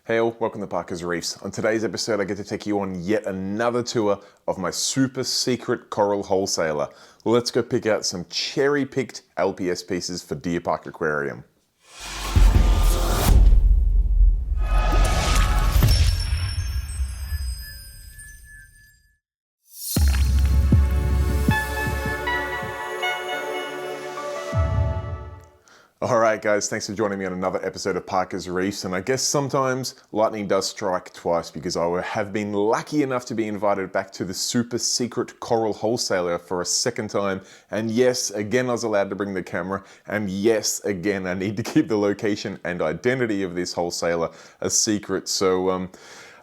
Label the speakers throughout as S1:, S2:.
S1: Hey all, welcome to Parker's Reefs. On today's episode, I get to take you on yet another tour of my super secret coral wholesaler. Let's go pick out some cherry-picked LPS pieces for DeerPark Aquarium. Alright guys, thanks for joining me on another episode of Parker's Reefs, and I guess sometimes lightning does strike twice because I have been lucky enough to be invited back to the super secret coral wholesaler for a second time, and yes, again I was allowed to bring the camera, and yes, again I need to keep the location and identity of this wholesaler a secret, so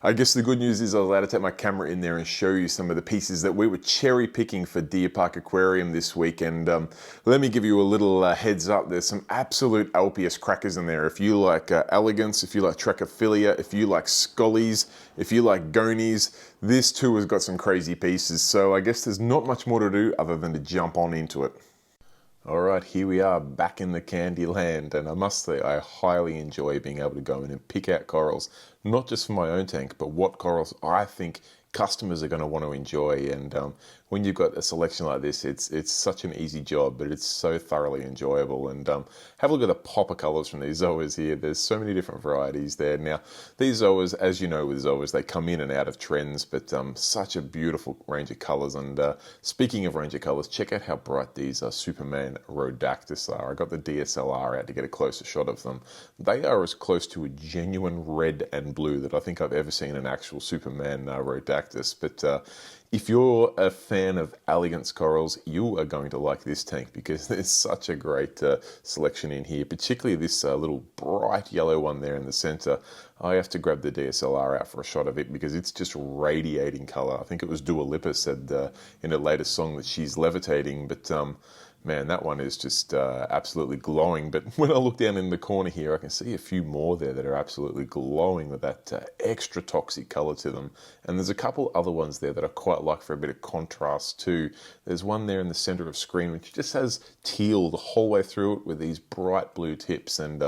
S1: I guess the good news is I was allowed to take my camera in there and show you some of the pieces that we were cherry picking for DeerPark Aquarium this week. And let me give you a little heads up. There's some absolute LPS crackers in there. If you like elegance, if you like trachyphyllia, if you like Scolies, if you like Gonies, this too has got some crazy pieces. So I guess there's not much more to do other than to jump on into it. Alright, here we are back in the candy land, and I must say I highly enjoy being able to go in and pick out corals, not just for my own tank, but what corals I think customers are going to want to enjoy. And when you've got a selection like this, it's such an easy job, but it's so thoroughly enjoyable. And have a look at the pop of colours from these zoas here. There's so many different varieties there. Now, these zoas, as you know with zoas, they come in and out of trends, but such a beautiful range of colours. And speaking of range of colours, check out how bright these Superman Rhodactis are. I got the DSLR out to get a closer shot of them. They are as close to a genuine red and blue that I think I've ever seen an actual Superman Rhodactis. But if you're a fan of elegance corals, you are going to like this tank because there's such a great selection in here, particularly this little bright yellow one there in the center. I have to grab the DSLR out for a shot of it because it's just radiating color. I think it was Dua Lipa said in her latest song that she's levitating, but man, that one is just absolutely glowing. But when I look down in the corner here, I can see a few more there that are absolutely glowing with that extra toxic color to them. And there's a couple other ones there that I quite like for a bit of contrast too. There's one there in the center of screen which just has teal the whole way through it with these bright blue tips. And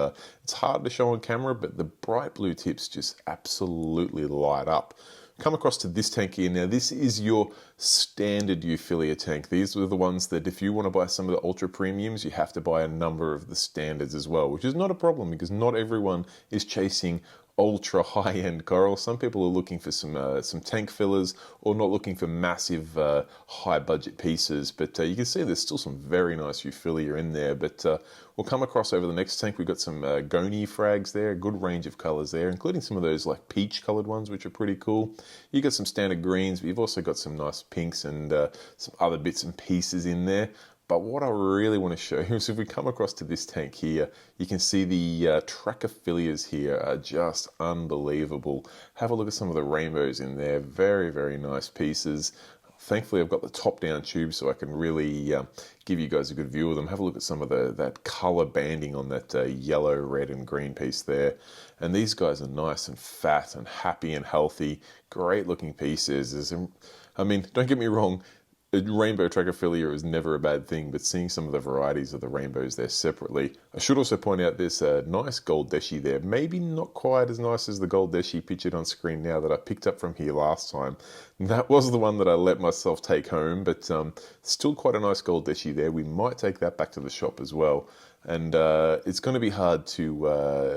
S1: it's hard to show on camera, but the bright blue tips just absolutely light up. Come across to this tank here. Now this is your standard Euphyllia tank. These are the ones that if you want to buy some of the ultra premiums, you have to buy a number of the standards as well, which is not a problem because not everyone is chasing ultra high-end coral. Some people are looking for some tank fillers or not looking for massive high budget pieces, but you can see there's still some very nice Euphyllia in there. But we'll come across over the next tank. We've got some Duncan Frags there, a good range of colors there, including some of those like peach colored ones which are pretty cool. You got some standard greens, but you've also got some nice pinks and some other bits and pieces in there. But what I really want to show you is if we come across to this tank here, you can see the trachyphyllias here are just unbelievable. Have a look at some of the rainbows in there. Very, very nice pieces. Thankfully, I've got the top-down tube so I can really give you guys a good view of them. Have a look at some of that color banding on that yellow, red, and green piece there. And these guys are nice and fat and happy and healthy. Great-looking pieces. I mean, don't get me wrong. Rainbow trachyphyllia is never a bad thing, but seeing some of the varieties of the rainbows there separately. I should also point out there's a nice gold Dishy there. Maybe not quite as nice as the gold Dishy pictured on screen now that I picked up from here last time. That was the one that I let myself take home, but still quite a nice gold Dishy there. We might take that back to the shop as well. And it's going to be hard to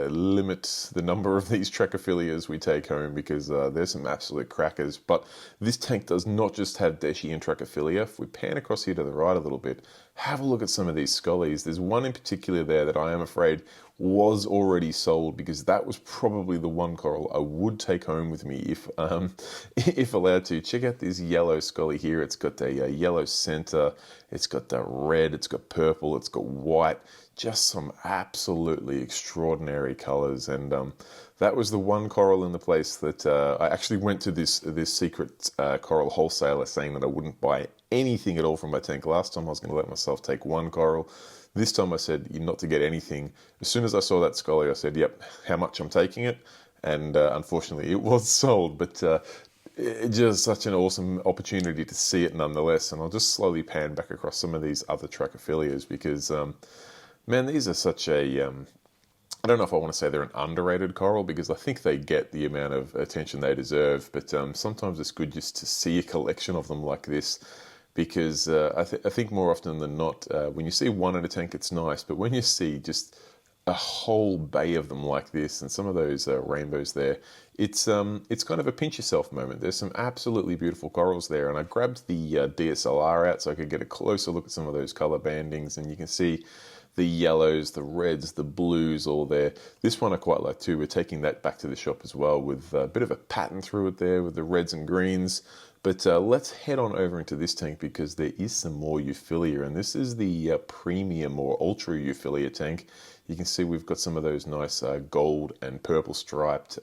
S1: limit the number of these trachyphyllias we take home because there's some absolute crackers. But this tank does not just have Dishy and trachyphyllia. If we pan across here to the right a little bit, have a look at some of these Scolies. There's one in particular there that I am afraid was already sold because that was probably the one coral I would take home with me if allowed to. Check out this yellow Scoly here. It's got a yellow center, it's got the red, it's got purple, it's got white, just some absolutely extraordinary colors. And that was the one coral in the place that I actually went to this secret coral wholesaler saying that I wouldn't buy anything at all from my tank. Last time I was going to let myself take one coral. This time I said not to get anything. As soon as I saw that Scoly, I said, yep, how much I'm taking it. And unfortunately it was sold, but just such an awesome opportunity to see it nonetheless. And I'll just slowly pan back across some of these other trachyphyllias because, man, these are such a I don't know if I want to say they're an underrated coral because I think they get the amount of attention they deserve, but sometimes it's good just to see a collection of them like this because I think more often than not, when you see one in a tank, it's nice, but when you see just a whole bay of them like this and some of those rainbows there, it's kind of a pinch yourself moment. There's some absolutely beautiful corals there, and I grabbed the DSLR out so I could get a closer look at some of those color bandings, and you can see the yellows, the reds, the blues, all there. This one I quite like too. We're taking that back to the shop as well with a bit of a pattern through it there with the reds and greens. But let's head on over into this tank because there is some more Euphyllia, and this is the premium or ultra Euphyllia tank. You can see we've got some of those nice gold and purple striped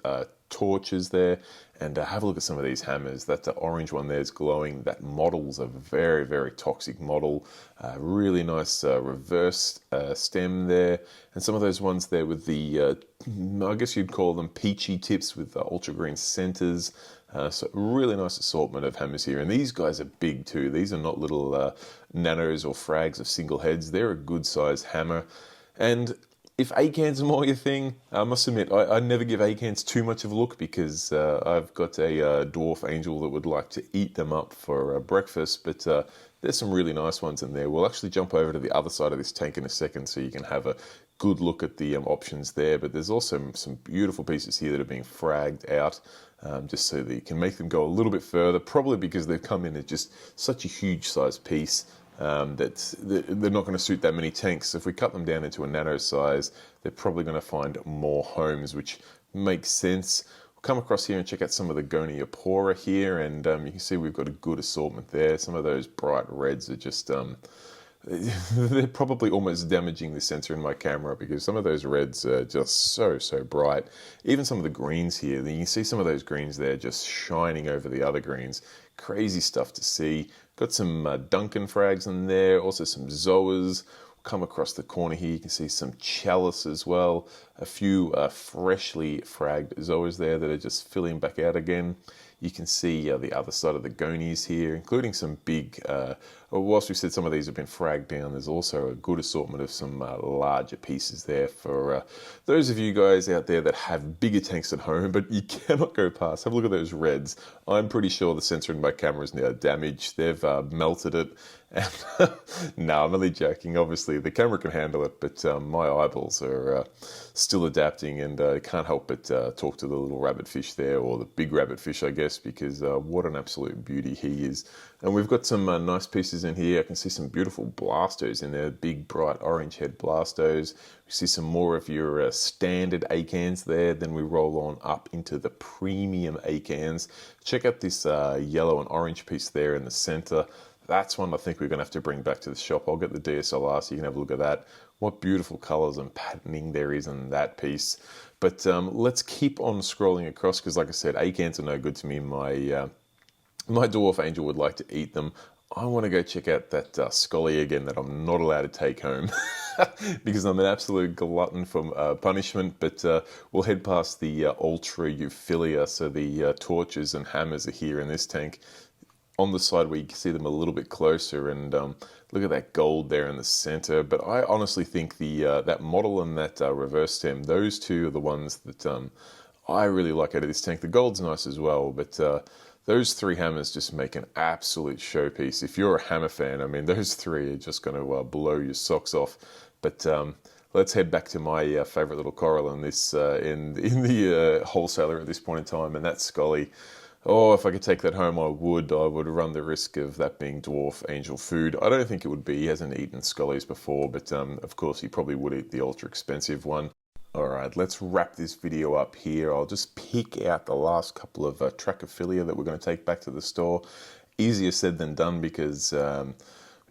S1: torches there, and have a look at some of these hammers. That orange one there is glowing. That model's a very, very toxic model. Really nice reverse stem there, and some of those ones there with the I guess you'd call them peachy tips with ultra green centers. So really nice assortment of hammers here, and these guys are big too. These are not little nanos or frags of single heads. They're a good size hammer. And if acans are more your thing, I must admit, I never give acans too much of a look because I've got a dwarf angel that would like to eat them up for breakfast, but there's some really nice ones in there. We'll actually jump over to the other side of this tank in a second so you can have a good look at the options there, but there's also some beautiful pieces here that are being fragged out just so that you can make them go a little bit further, probably because they've come in at just such a huge size piece. That they're not going to suit that many tanks. So if we cut them down into a nano size, they're probably going to find more homes, which makes sense. We'll come across here and check out some of the Goniopora here, and you can see we've got a good assortment there. Some of those bright reds are just they're probably almost damaging the sensor in my camera because some of those reds are just so bright. Even some of the greens here, you can see some of those greens there just shining over the other greens. Crazy stuff to see. Got some Duncan Frags in there, also some Zoas. Come across the corner here, you can see some chalice as well. A few freshly fragged Zoas there that are just filling back out again. You can see the other side of the Gonies here, including some big, whilst we said some of these have been fragged down, there's also a good assortment of some larger pieces there for those of you guys out there that have bigger tanks at home, but you cannot go past. Have a look at those reds. I'm pretty sure the sensor in my camera is now damaged. They've melted it. And no, I'm only joking. Obviously, the camera can handle it, but my eyeballs are still adapting, and I can't help but talk to the little rabbitfish there, or the big rabbitfish, I guess, because what an absolute beauty he is. And we've got some nice pieces in here. I can see some beautiful blastos in there, big, bright orange head blastos. We see some more of your standard acans there. Then we roll on up into the premium acans. Check out this yellow and orange piece there in the center. That's one I think we're going to have to bring back to the shop. I'll get the DSLR so you can have a look at that. What beautiful colors and patterning there is in that piece. But let's keep on scrolling across because, like I said, acans are no good to me. My dwarf angel would like to eat them. I want to go check out that Scoly again that I'm not allowed to take home because I'm an absolute glutton for punishment. But we'll head past the ultra Euphyllia, so the torches and hammers are here in this tank. On the side where you can see them a little bit closer, and look at that gold there in the center. But I honestly think the that model and that reverse stem, those two are the ones that I really like out of this tank. The gold's nice as well, but those three hammers just make an absolute showpiece. If you're a hammer fan, I mean, those three are just going to blow your socks off. But let's head back to my favorite little coral in this in the wholesaler at this point in time, and that's Scoly. Oh, if I could take that home, I would. I would run the risk of that being dwarf angel food. I don't think it would be. He hasn't eaten Scollies before, but of course he probably would eat the ultra expensive one. All right, let's wrap this video up here. I'll just pick out the last couple of trachyphyllia that we're going to take back to the store. Easier said than done because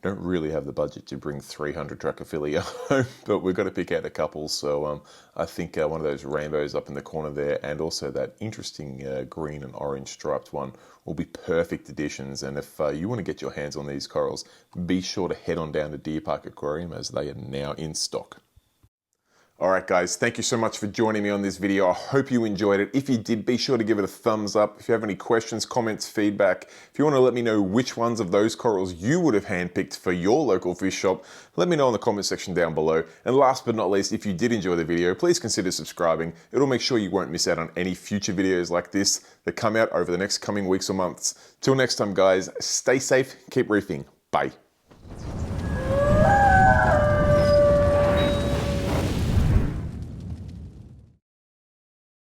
S1: don't really have the budget to bring 300 trachyphyllia home, but we've got to pick out a couple. So I think one of those rainbows up in the corner there, and also that interesting green and orange striped one will be perfect additions. And if you want to get your hands on these corals, be sure to head on down to DeerPark Aquarium as they are now in stock. All right, guys, thank you so much for joining me on this video. I hope you enjoyed it. If you did, be sure to give it a thumbs up. If you have any questions, comments, feedback, if you want to let me know which ones of those corals you would have handpicked for your local fish shop, let me know in the comment section down below. And last but not least, if you did enjoy the video, please consider subscribing. It'll make sure you won't miss out on any future videos like this that come out over the next coming weeks or months. Till next time, guys, stay safe, keep reefing. Bye.